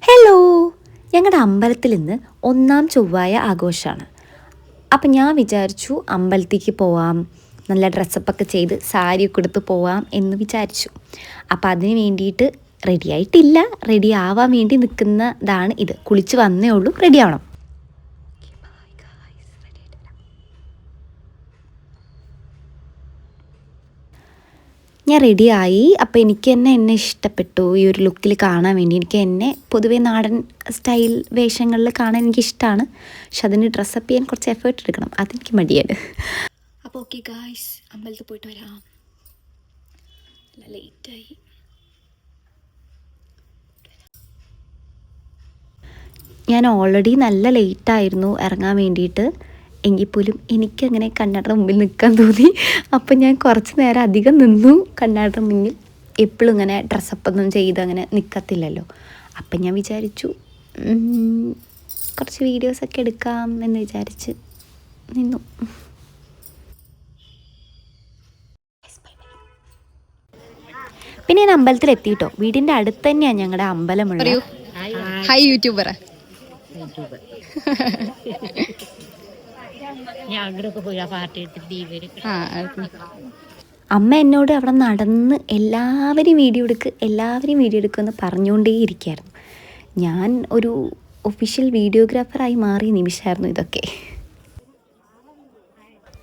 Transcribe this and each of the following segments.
Hello, ഞങ്ങളുടെ അമ്പലത്തിൽ ഇന്ന് ഒന്നാം ചൊവ്വായ ആഘോഷമാണ്. അപ്പം ഞാൻ വിചാരിച്ചു അമ്പലത്തേക്ക് പോവാം, നല്ല ഡ്രസ്സപ്പൊക്കെ ചെയ്ത് സാരിയൊക്കെ എടുത്ത് പോവാം എന്ന് വിചാരിച്ചു. അപ്പം അതിന് വേണ്ടിയിട്ട് റെഡി ആയിട്ടില്ല, റെഡി ആവാൻ വേണ്ടി നിൽക്കുന്നതാണ് ഇത്. കുളിച്ച് വന്നേ ഉള്ളൂ, റെഡി ആവണം. ഞാൻ റെഡിയായി. അപ്പോൾ എനിക്ക് എന്നെ ഇഷ്ടപ്പെട്ടു. ഈ ഒരു ലുക്കിൽ കാണാൻ വേണ്ടി എനിക്ക് എന്നെ പൊതുവേ നാടൻ സ്റ്റൈൽ വേഷങ്ങളിൽ കാണാൻ എനിക്കിഷ്ടമാണ്. പക്ഷെ അതിന് ഡ്രസ്സപ്പ് ചെയ്യാൻ കുറച്ച് എഫേർട്ട് എടുക്കണം, അതെനിക്ക് മടിയാണ്. അപ്പോൾ ഓക്കെ ഗായ്സ്, അമ്പലത്തിൽ പോയിട്ട് വരാം. ലേറ്റായി. ഞാൻ ഓൾറെഡി നല്ല ലേറ്റായിരുന്നു ഇറങ്ങാൻ വേണ്ടിയിട്ട്. എങ്കിൽ പോലും എനിക്കങ്ങനെ കണ്ണാടിയുടെ മുമ്പിൽ നിൽക്കാൻ തോന്നി. അപ്പം ഞാൻ കുറച്ച് നേരം അധികം നിന്നു കണ്ണാടിയുടെ മുന്നിൽ. എപ്പോഴും ഇങ്ങനെ ഡ്രസ്സപ്പൊന്നും ചെയ്ത് അങ്ങനെ നിൽക്കത്തില്ലല്ലോ. അപ്പം ഞാൻ വിചാരിച്ചു കുറച്ച് വീഡിയോസൊക്കെ എടുക്കാം എന്ന് വിചാരിച്ച് നിന്നു. പിന്നെ ഞാൻ അമ്പലത്തിൽ എത്തിയിട്ടോ. വീടിൻ്റെ അടുത്ത് തന്നെയാണ് ഞങ്ങളുടെ അമ്പലമുള്ളത്. ഹൈ യൂട്യൂബർ അമ്മ എന്നോട് അവിടെ നടന്ന് എല്ലാവരും വീഡിയോ എടുക്കുമെന്ന് പറഞ്ഞുകൊണ്ടേ ഇരിക്കുകയായിരുന്നു. ഞാൻ ഒരു ഒഫീഷ്യൽ വീഡിയോഗ്രാഫറായി മാറിയ നിമിഷമായിരുന്നു ഇതൊക്കെ.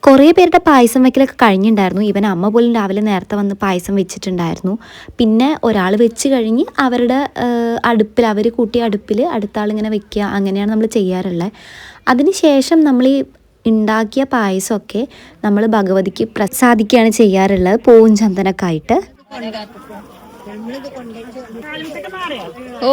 കുറേ പേരുടെ പായസം വയ്ക്കലൊക്കെ കഴിഞ്ഞിട്ടുണ്ടായിരുന്നു. ഇവൻ അമ്മ പോലും രാവിലെ നേരത്തെ വന്ന് പായസം വെച്ചിട്ടുണ്ടായിരുന്നു. പിന്നെ ഒരാൾ വെച്ച് കഴിഞ്ഞ് അവരുടെ അടുപ്പിൽ, അവർ കൂട്ടിയ അടുപ്പിൽ അടുത്ത ആളിങ്ങനെ വെക്കുക, അങ്ങനെയാണ് നമ്മൾ ചെയ്യാറുള്ളത്. അതിന് ശേഷം നമ്മൾ ഈ ഉണ്ടാക്കിയ പായസമൊക്കെ നമ്മൾ ഭഗവതിക്ക് പ്രസാദിക്കുകയാണ് ചെയ്യാറുള്ളത്, പൂവും ചന്ദനൊക്കെ ആയിട്ട്. ഓ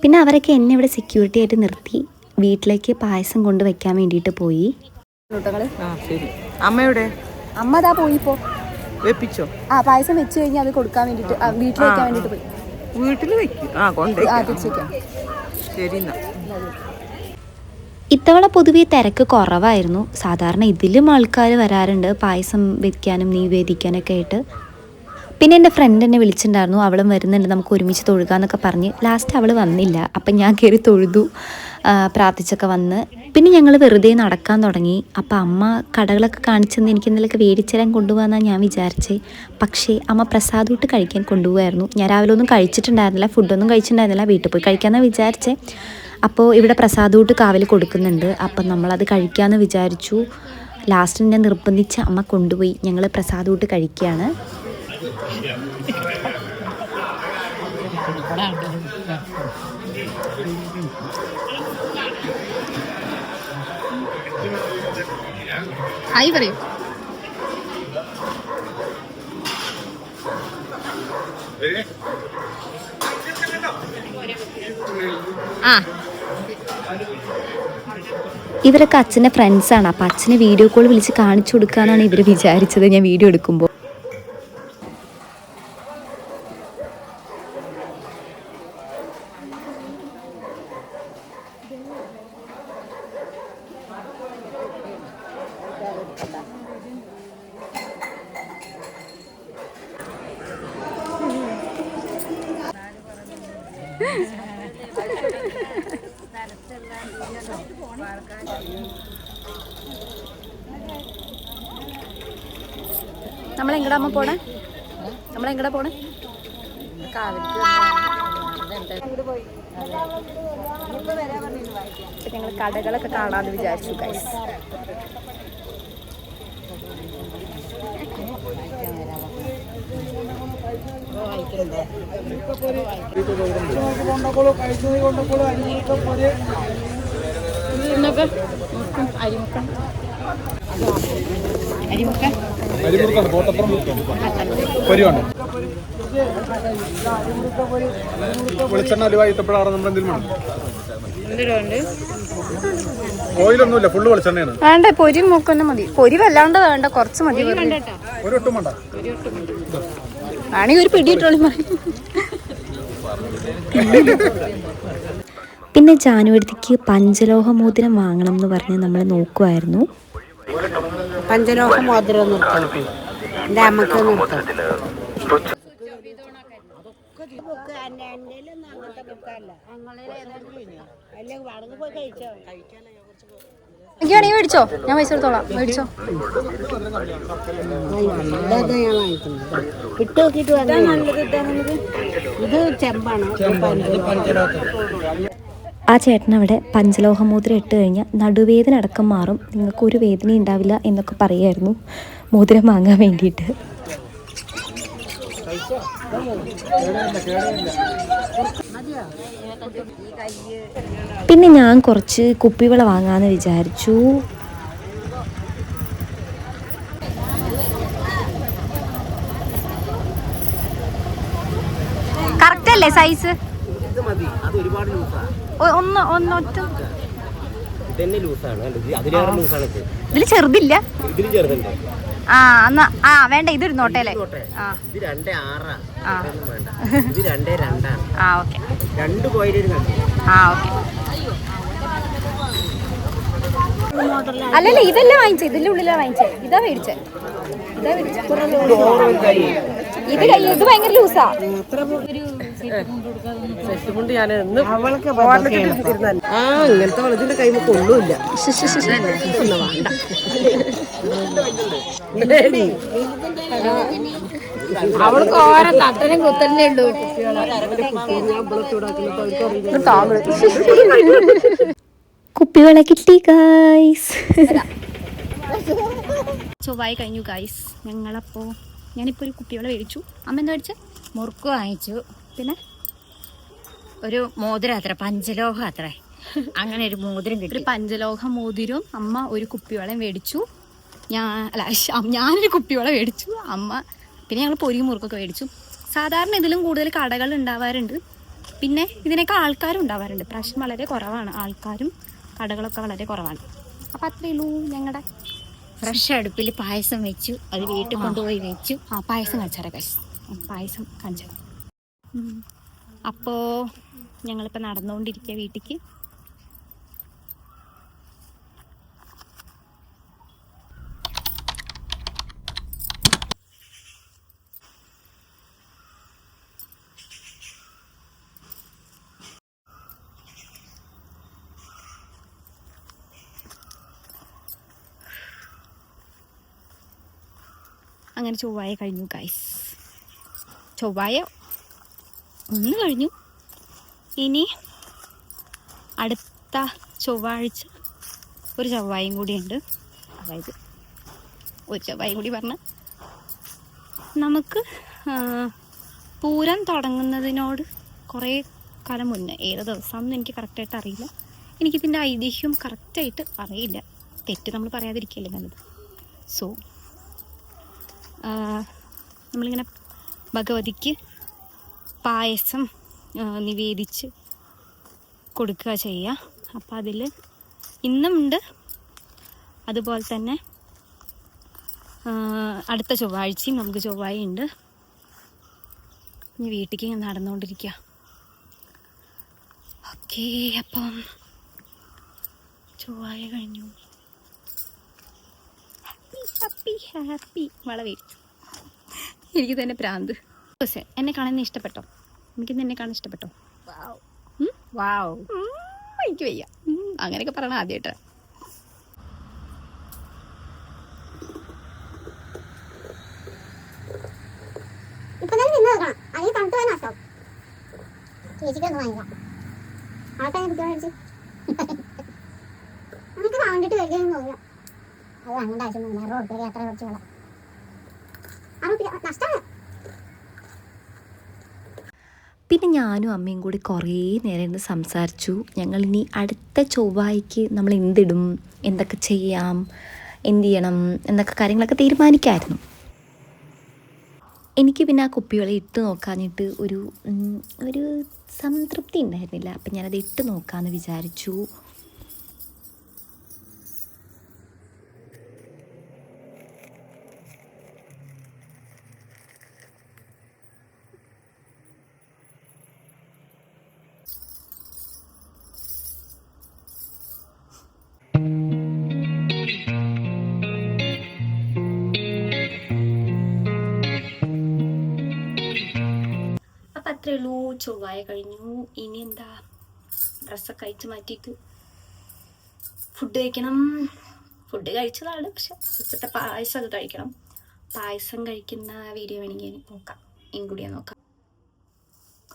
പിന്നെ അവരൊക്കെ എന്നെ ഇവിടെ സെക്യൂരിറ്റി ആയിട്ട് നിർത്തി വീട്ടിലേക്ക് പായസം കൊണ്ടുവയ്ക്കാൻ വേണ്ടിയിട്ട് പോയി. അമ്മയുടെ അമ്മ അതാ പോയിപ്പോ വെപ്പിച്ചോ? പായസം വെച്ച് കഴിഞ്ഞാൽ അത് കൊടുക്കാൻ വേണ്ടിയിട്ട് വീട്ടിൽ വെക്കാൻ വേണ്ടിയിട്ട് പോയി. വീട്ടിൽ വെക്കും. ശരി. ഇത്തവണ പൊതുവെ തിരക്ക് കുറവായിരുന്നു. സാധാരണ ഇതിലും ആൾക്കാർ വരാറുണ്ട് പായസം വെക്കാനും നിവേദിക്കാനൊക്കെ ആയിട്ട്. പിന്നെ എൻ്റെ ഫ്രണ്ട് എന്നെ വിളിച്ചിട്ടുണ്ടായിരുന്നു, അവളും വരുന്നുണ്ട്, നമുക്ക് ഒരുമിച്ച് തൊഴുകാന്നൊക്കെ പറഞ്ഞ്. ലാസ്റ്റ് അവൾ വന്നില്ല. അപ്പം ഞാൻ കയറി തൊഴുതു, പ്രാർത്ഥിച്ചൊക്കെ വന്ന്. പിന്നെ ഞങ്ങൾ വെറുതെ നടക്കാൻ തുടങ്ങി. അപ്പം അമ്മ കടകളൊക്കെ കാണിച്ചെന്ന് എനിക്ക് എന്തെങ്കിലുമൊക്കെ മേടിച്ചെല്ലാം കൊണ്ടുപോകാമെന്നാണ് ഞാൻ വിചാരിച്ചേ. പക്ഷേ അമ്മ പ്രസാദൂട്ട് കഴിക്കാൻ കൊണ്ടുപോകായിരുന്നു. ഞാൻ രാവിലെ ഒന്നും കഴിച്ചിട്ടുണ്ടായിരുന്നില്ല, ഫുഡൊന്നും കഴിച്ചിട്ടുണ്ടായിരുന്നില്ല, വീട്ടിൽ പോയി കഴിക്കാമെന്നാണ് വിചാരിച്ചേ. അപ്പോൾ ഇവിടെ പ്രസാദൂട്ട് കാവൽ കൊടുക്കുന്നുണ്ട്. അപ്പം നമ്മളത് കഴിക്കാമെന്ന് വിചാരിച്ചു. ലാസ്റ്റ് എന്നെ നിർബന്ധിച്ച് അമ്മ കൊണ്ടുപോയി. ഞങ്ങൾ പ്രസാദൂട്ട് കഴിക്കുകയാണ്. ഹായ് പറയൂ. ഇവരൊക്കെ അച്ഛൻ്റെ ഫ്രണ്ട്സാണ്. അപ്പം അച്ഛനെ വീഡിയോ കോൾ വിളിച്ച് കാണിച്ചു കൊടുക്കാനാണ് ഇവർ വിചാരിച്ചത് ഞാൻ വീഡിയോ എടുക്കുമ്പോൾ. നമ്മളെങ്ങടാ അമ്മ പോണേ? നമ്മളെങ്ങടാ പോണേ? ഞങ്ങൾ കടകളൊക്കെ കാണാമെന്ന് വിചാരിച്ചു ഗൈസ്. വെളിച്ചെണ്ണ അലുവായിട്ടപ്പോഴാണ് നമ്മൾ എന്തെങ്കിലും എന്തിലുണ്ട് ഓയിലൊന്നുമില്ല, ഫുള്ള് വെളിച്ചെണ്ണയാണ്. വേണ്ട പൊരി മൂക്കന്നെ മതി. പൊരി വല്ലാണ്ട് വേണ്ട, കുറച്ച് മതി. ഒരു ഒട്ടും വേണ്ട. ആണെങ്കിൽ ഒരു പിടിയിട്ടോളി. പിന്നെ ജാനുവരിക്ക് പഞ്ചലോഹ മോതിരം വാങ്ങണം എന്ന് പറഞ്ഞ് നമ്മൾ നോക്കുമായിരുന്നു. പഞ്ചലോഹ മോതിരം നിർത്തണം, എൻ്റെ അമ്മക്ക് നിർത്തണം. എനിക്കാണെങ്കിൽ മേടിച്ചോ, ഞാൻ പൈസ എടുത്തോളാം. മേടിച്ചോ. ഇട്ട് നോക്കിയിട്ട് ഇത് ചെമ്പാണ്. ആ ചേട്ടനവിടെ പഞ്ചലോഹമോതിരം ഇട്ട് കഴിഞ്ഞാൽ നടുവേദന അടക്കം മാറും, നിങ്ങൾക്ക് ഒരു വേദന ഉണ്ടാവില്ല എന്നൊക്കെ പറയായിരുന്നു മോതിരം വാങ്ങാൻ വേണ്ടിയിട്ട്. പിന്നെ ഞാൻ കുറച്ച് കുപ്പിവള വാങ്ങാമെന്ന് വിചാരിച്ചു. കറക്റ്റ് അല്ലേ സൈസ്? ഇതില് ചെറുതില്ല. വേണ്ട, ഇത് ഇരുന്നോട്ടെ അല്ലേ? അല്ലല്ല, ഇതല്ല വാങ്ങിച്ചേ, ഇതിന്റെ ഉള്ളിലാ വാങ്ങിച്ചേ. ഇതാ മേടിച്ചേ. ഇത് ഭയങ്കര ലൂസാ. ഇങ്ങനത്തെ വളത്തിന്റെ കൈമ കൊള്ളൂല്ല. അവൾക്ക് ഓരോ തട്ടനും കുത്തന്നെ ഉള്ളൂ. കുപ്പിവള കിട്ടി ഗൈസ്. ചൊവ്വായി കഴിഞ്ഞു ഗൈസ്. ഞാനിപ്പോൾ ഒരു കുപ്പിവള മേടിച്ചു. അമ്മ എന്താ മേടിച്ച? മുറുക്ക് വാങ്ങിച്ചു. പിന്നെ ഒരു മോതിരം അത്ര, പഞ്ചലോഹ അത്ര, അങ്ങനെ ഒരു മോതിരം കിട്ടി. ഒരു പഞ്ചലോഹ മോതിരവും അമ്മ ഒരു കുപ്പിവളയും മേടിച്ചു. ഞാനൊരു കുപ്പിവള മേടിച്ചു. അമ്മ പിന്നെ ഞങ്ങൾ പൊരിയും മുറുക്കൊക്കെ മേടിച്ചു. സാധാരണ ഇതിലും കൂടുതൽ കടകൾ ഉണ്ടാവാറുണ്ട്, പിന്നെ ഇതിനൊക്കെ ആൾക്കാരും ഉണ്ടാവാറുണ്ട്. പ്രാവശ്യം വളരെ കുറവാണ്, ആൾക്കാരും കടകളൊക്കെ വളരെ കുറവാണ്. അപ്പം അത്രയേ ഉള്ളൂ. ഞങ്ങളുടെ ഫ്രഷ് അടുപ്പിൽ പായസം വെച്ചു, അത് വീട്ടിൽ കൊണ്ടുപോയി വെച്ചു. പായസം കാണിച്ചാറ കഴിച്ചു. പായസം കാണിച്ചു. അപ്പോൾ ഞങ്ങളിപ്പോൾ നടന്നുകൊണ്ടിരിക്കുക വീട്ടിലേക്ക്. അങ്ങനെ ചൊവ്വായ കഴിഞ്ഞു ഗൈസ്. ചൊവ്വായ ഒന്ന് കഴിഞ്ഞു. ഇനി അടുത്ത ചൊവ്വാഴ്ച ഒരു ചൊവ്വായും കൂടിയുണ്ട്. അതായത് ഒരു ചൊവ്വായും കൂടി പറഞ്ഞാൽ നമുക്ക് പൂരം തുടങ്ങുന്നതിനോട് കുറേ കാലം മുന്നേ, ഏത് ദിവസമാണെന്ന് എനിക്ക് കറക്റ്റായിട്ട് അറിയില്ല. എനിക്കിതിൻ്റെ ഐതിഹ്യം കറക്റ്റായിട്ട് അറിയില്ല. തെറ്റ് നമ്മൾ പറയാതിരിക്കുകയല്ലേ നല്ലത്. സോ നമ്മളിങ്ങനെ ഭഗവതിക്ക് പായസം നിവേദിച്ച് കൊടുക്കുക ചെയ്യുക. അപ്പോൾ അതിൽ ഇന്നുമുണ്ട്, അതുപോലെ തന്നെ അടുത്ത ചൊവ്വാഴ്ചയും നമുക്ക് ചൊവ്വായ ഉണ്ട്. ഇനി വീട്ടിലേക്ക് ഞാൻ നടന്നുകൊണ്ടിരിക്കുക. ഓക്കേ, അപ്പം ചൊവ്വായ കഴിഞ്ഞു. Happy happy. വളരെ എനിക്ക് തന്നെ പ്രാന്ത്. എന്നെ കാണാൻ ഇഷ്ടപ്പെട്ടോ? എനിക്കിന്ന് എന്നെ കാണാൻ ഇഷ്ടപ്പെട്ടോ? വാവ്, എനിക്ക് വയ്യ, അങ്ങനെയൊക്കെ പറയണ ആദ്യമായിട്ടാണ്. പിന്നെ ഞാനും അമ്മയും കൂടി കുറേ നേരം ഇരുന്ന് സംസാരിച്ചു. ഞങ്ങളിനി അടുത്ത ചൊവ്വായ്ക്ക് നമ്മൾ എന്തിടും, എന്തൊക്കെ ചെയ്യാം, എന്ത് ചെയ്യണം എന്നൊക്കെ കാര്യങ്ങളൊക്കെ തീരുമാനിക്കാമായിരുന്നു. എനിക്ക് പിന്നെ ആ കുപ്പികളെ ഇട്ട് നോക്കാനിട്ട് ഒരു സംതൃപ്തി ഉണ്ടായിരുന്നില്ല. അപ്പം ഞാനത് ഇട്ട് നോക്കാമെന്ന് വിചാരിച്ചു. അത്രേ ഉള്ളൂ. ചൊവ്വായ കഴിഞ്ഞു. ഇനി എന്താ, ഡ്രസ്സൊക്കെ അയച്ച് മാറ്റിയിട്ട് ഫുഡ് കഴിക്കണം. ഫുഡ് കഴിച്ചതാണ്, പക്ഷെ ഇപ്പോഴത്തെ പായസമൊക്കെ കഴിക്കണം. പായസം കഴിക്കുന്ന വീഡിയോ വേണമെങ്കിൽ നോക്കാം, ഇൻക്ലൂഡ് നോക്കാം.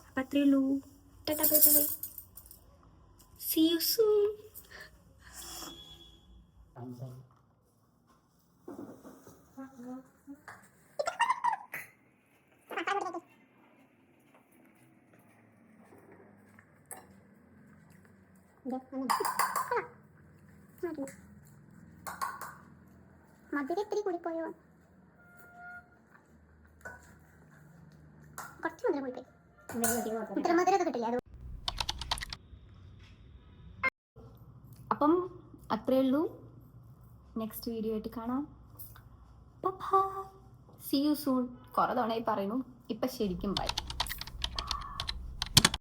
അപ്പം അത്രേ ഉള്ളൂ. Tata bye bye. See you soon. മധുരം ഇത്തിരി കൂടിപ്പോയോ? കുറച്ച് മധുരം കൂടിപ്പോയി. ഇത്ര മധുരം കിട്ടില്ല. അത് അപ്പം അത്രേ ഉള്ളൂ. നെക്സ്റ്റ് വീഡിയോ ആയിട്ട് കാണാം. See you soon. കുറേ തവണയായി പറയുന്നു, ഇപ്പം ശരിക്കും ബൈ.